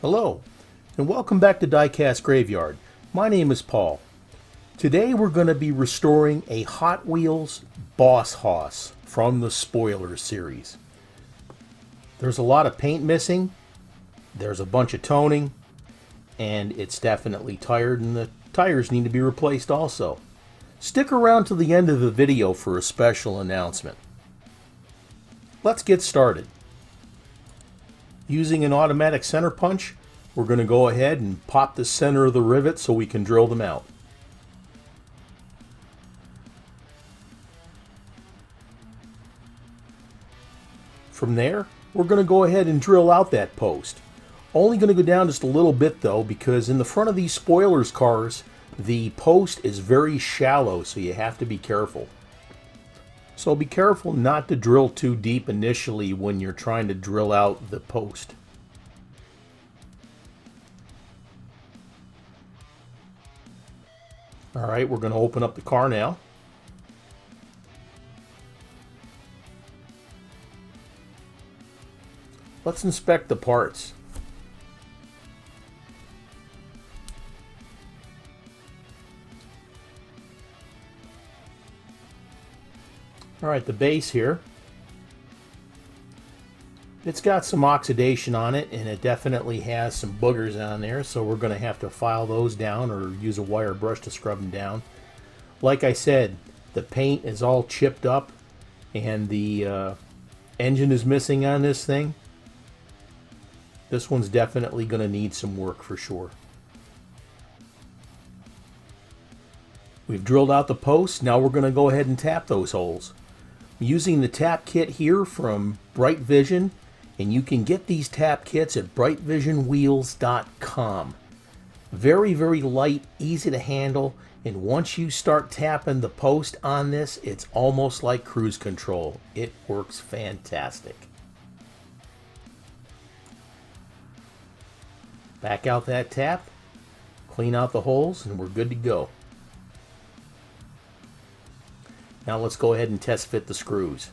Hello, and welcome back to Diecast Graveyard. My name is Paul. Today we're going to be restoring a Hot Wheels Boss Hoss from the Spoilers series. There's a lot of paint missing, there's a bunch of toning, and it's definitely tired, and the tires need to be replaced also. Stick around to the end of the video for a special announcement. Let's get started. Using an automatic center punch, we're going to go ahead and pop the center of the rivet so we can drill them out. From there, we're going to go ahead and drill out that post. Only going to go down just a little bit though, because in the front of these spoilers cars, the post is very shallow, so you have to be careful. So be careful not to drill too deep initially when you're trying to drill out the post. Alright, we're going to open up the car now. Let's inspect the parts. Alright, the base here, it's got some oxidation on it, and it definitely has some boogers on there, so we're going to have to file those down or use a wire brush to scrub them down. Like I said, the paint is all chipped up, and the engine is missing on this thing. This one's definitely going to need some work for sure. We've drilled out the posts, now we're going to go ahead and tap those holes. Using the tap kit here from Bright Vision, and you can get these tap kits at brightvisionwheels.com. Very, very light, easy to handle, and once you start tapping the post on this, it's almost like cruise control. It works fantastic. Back out that tap, clean out the holes, and we're good to go. Now let's go ahead and test fit the screws.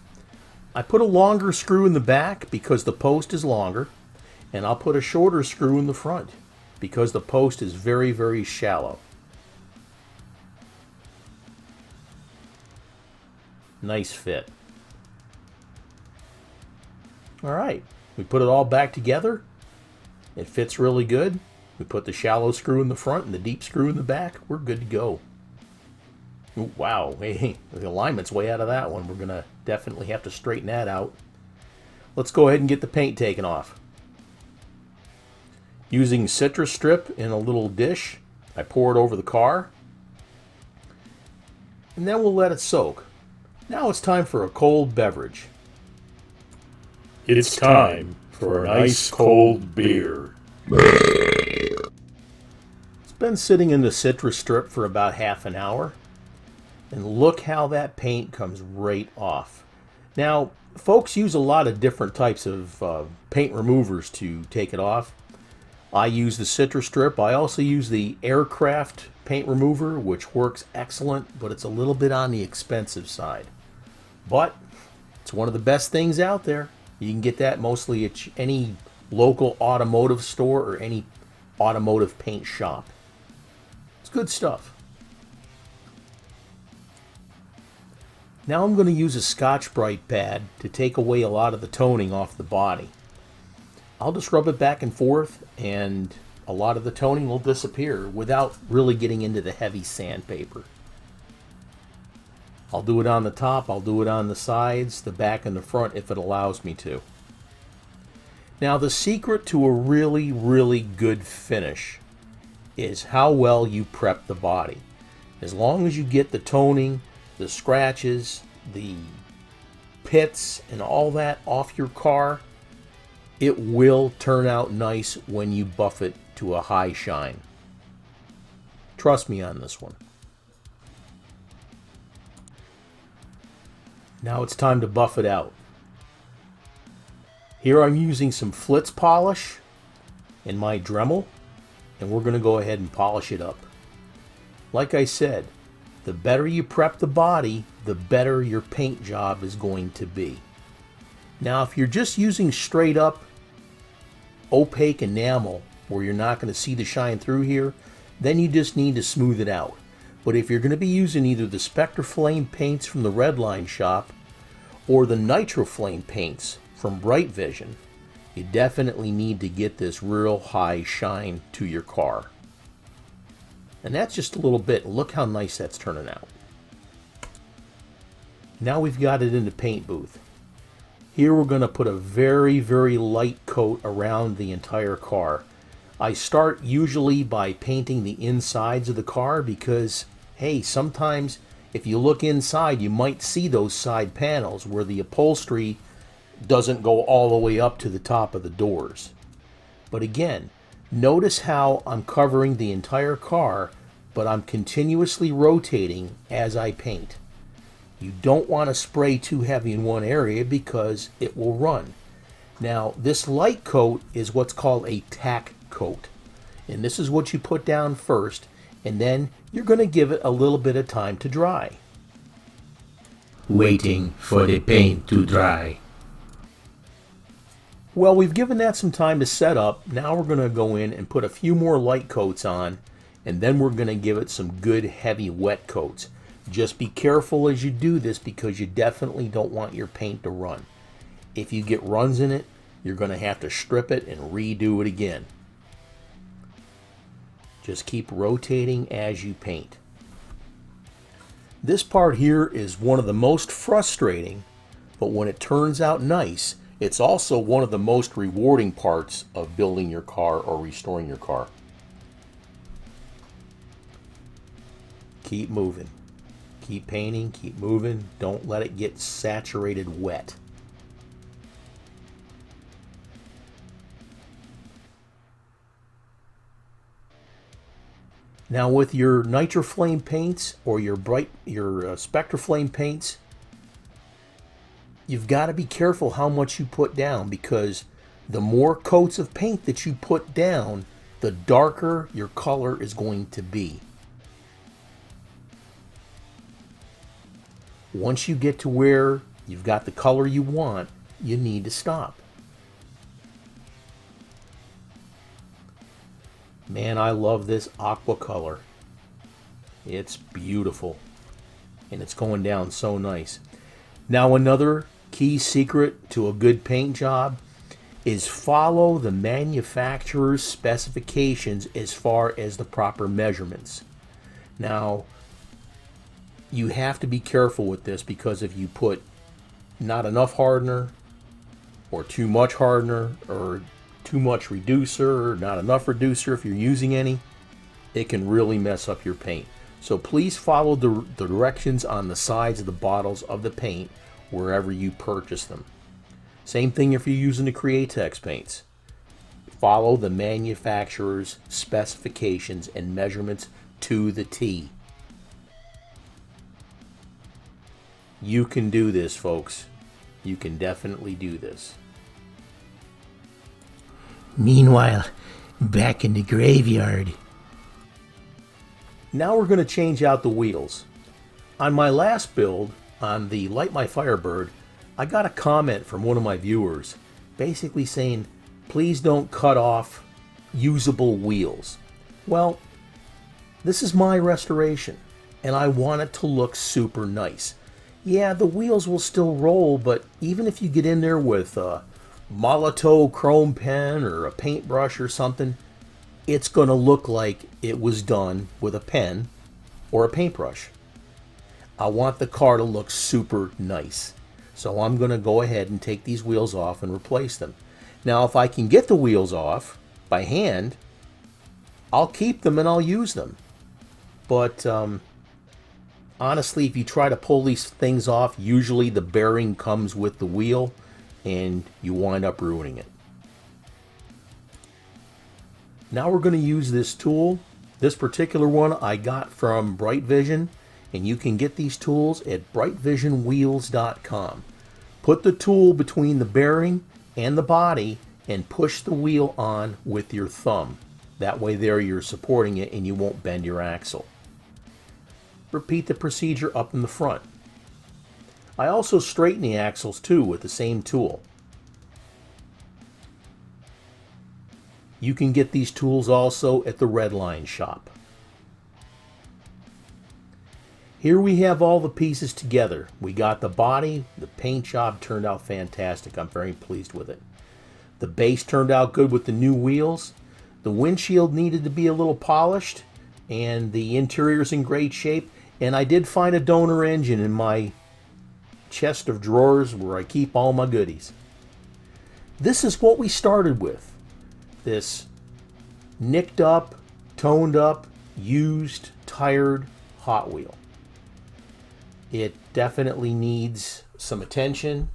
I put a longer screw in the back because the post is longer, and I'll put a shorter screw in the front because the post is very, very shallow. Nice fit. Alright, we put it all back together. It fits really good. We put the shallow screw in the front and the deep screw in the back. We're good to go. Ooh, wow, hey, the alignment's way out of that one. We're going to definitely have to straighten that out. Let's go ahead and get the paint taken off. Using citrus strip in a little dish, I pour it over the car. And then we'll let it soak. Now it's time for a cold beverage. It's time for an ice cold beer. It's been sitting in the citrus strip for about half an hour. And look how that paint comes right off. Now, folks use a lot of different types of paint removers to take it off. I use the citrus strip. I also use the aircraft paint remover, which works excellent, but it's a little bit on the expensive side. But it's one of the best things out there. You can get that mostly at any local automotive store or any automotive paint shop. It's good stuff. Now I'm going to use a Scotch-Brite pad to take away a lot of the toning off the body. I'll just rub it back and forth, and a lot of the toning will disappear without really getting into the heavy sandpaper. I'll do it on the top, I'll do it on the sides, the back and the front if it allows me to. Now the secret to a really, really good finish is how well you prep the body. As long as you get the toning, the scratches, the pits, and all that off your car, it will turn out nice when you buff it to a high shine. Trust me on this one. Now it's time to buff it out. Here I'm using some Flitz polish in my Dremel, and we're going to go ahead and polish it up. Like I said, the better you prep the body, the better your paint job is going to be. Now, if you're just using straight up opaque enamel, where you're not going to see the shine through here, then you just need to smooth it out. But if you're going to be using either the Spectre Flame paints from the Redline shop or the Nitro Flame paints from Bright Vision, you definitely need to get this real high shine to your car. And that's just a little bit. Look how nice that's turning out. Now we've got it in the paint booth. Here we're going to put a very, very light coat around the entire car. I start usually by painting the insides of the car because, hey, sometimes if you look inside, you might see those side panels where the upholstery doesn't go all the way up to the top of the doors. But again, notice how I'm covering the entire car, but I'm continuously rotating as I paint. You don't want to spray too heavy in one area because it will run. Now, this light coat is what's called a tack coat. And this is what you put down first, and then you're going to give it a little bit of time to dry. Waiting for the paint to dry. Well, we've given that some time to set up. Now we're going to go in and put a few more light coats on, and then we're going to give it some good heavy wet coats. Just be careful as you do this because you definitely don't want your paint to run. If you get runs in it, you're going to have to strip it and redo it again. Just keep rotating as you paint. This part here is one of the most frustrating, but when it turns out nice, it's also one of the most rewarding parts of building your car or restoring your car. Keep moving. Keep painting, keep moving. Don't let it get saturated wet. Now with your Nitro Flame paints or your Spectre Flame paints, you've got to be careful how much you put down because the more coats of paint that you put down, the darker your color is going to be. Once you get to where you've got the color you want, you need to stop. Man, I love this aqua color. It's beautiful. And it's going down so nice. Now another key secret to a good paint job is follow the manufacturer's specifications as far as the proper measurements. Now, you have to be careful with this because if you put not enough hardener or too much hardener or too much reducer or not enough reducer if you're using any, it can really mess up your paint. So please follow the directions on the sides of the bottles of the paint wherever you purchase them. Same thing if you're using the Createx paints. Follow the manufacturer's specifications and measurements to the T. You can do this, folks. You can definitely do this. Meanwhile, back in the graveyard. Now we're going to change out the wheels. On my last build, on the Light My Firebird, I got a comment from one of my viewers basically saying, please don't cut off usable wheels. Well, this is my restoration, and I want it to look super nice. Yeah, the wheels will still roll, but even if you get in there with a Molotow chrome pen or a paintbrush or something, it's going to look like it was done with a pen or a paintbrush. I want the car to look super nice. So I'm going to go ahead and take these wheels off and replace them. Now, if I can get the wheels off by hand, I'll keep them and I'll use them. But honestly, if you try to pull these things off, usually the bearing comes with the wheel and you wind up ruining it. Now we're going to use this tool. This particular one I got from Bright Vision, and you can get these tools at brightvisionwheels.com. Put the tool between the bearing and the body and push the wheel on with your thumb. That way there you're supporting it and you won't bend your axle. Repeat the procedure up in the front. I also straighten the axles too with the same tool. You can get these tools also at the Redline shop. Here we have all the pieces together. We got the body. The paint job turned out fantastic. I'm very pleased with it. The base turned out good with the new wheels. The windshield needed to be a little polished, and the interior's in great shape. And I did find a donor engine in my chest of drawers where I keep all my goodies. This is what we started with. This nicked up, toned up, used, tired Hot Wheel. It definitely needs some attention.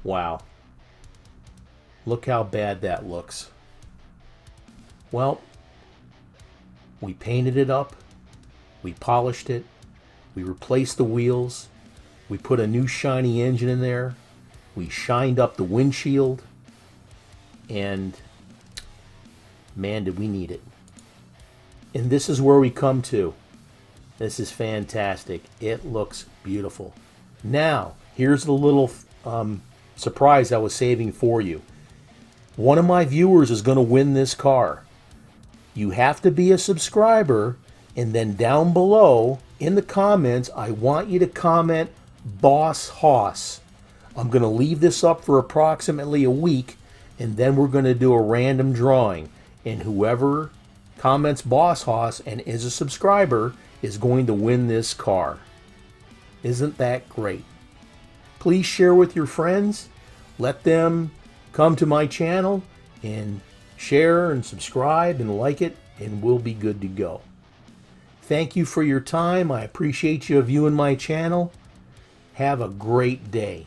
Wow. Look how bad that looks. Well, we painted it up. We polished it. We replaced the wheels. We put a new shiny engine in there. We shined up the windshield. And man, did we need it. And this is where we come to. This is fantastic. It looks beautiful. Now, here's the little surprise I was saving for you. One of my viewers is going to win this car. You have to be a subscriber, and then down below in the comments, I want you to comment Boss Hoss. I'm going to leave this up for approximately a week, and then we're going to do a random drawing. And whoever comments Boss Hoss and is a subscriber is going to win this car. Isn't that great? Please share with your friends. Let them come to my channel and share and subscribe and like it, and we'll be good to go. Thank you for your time. I appreciate you viewing my channel. Have a great day.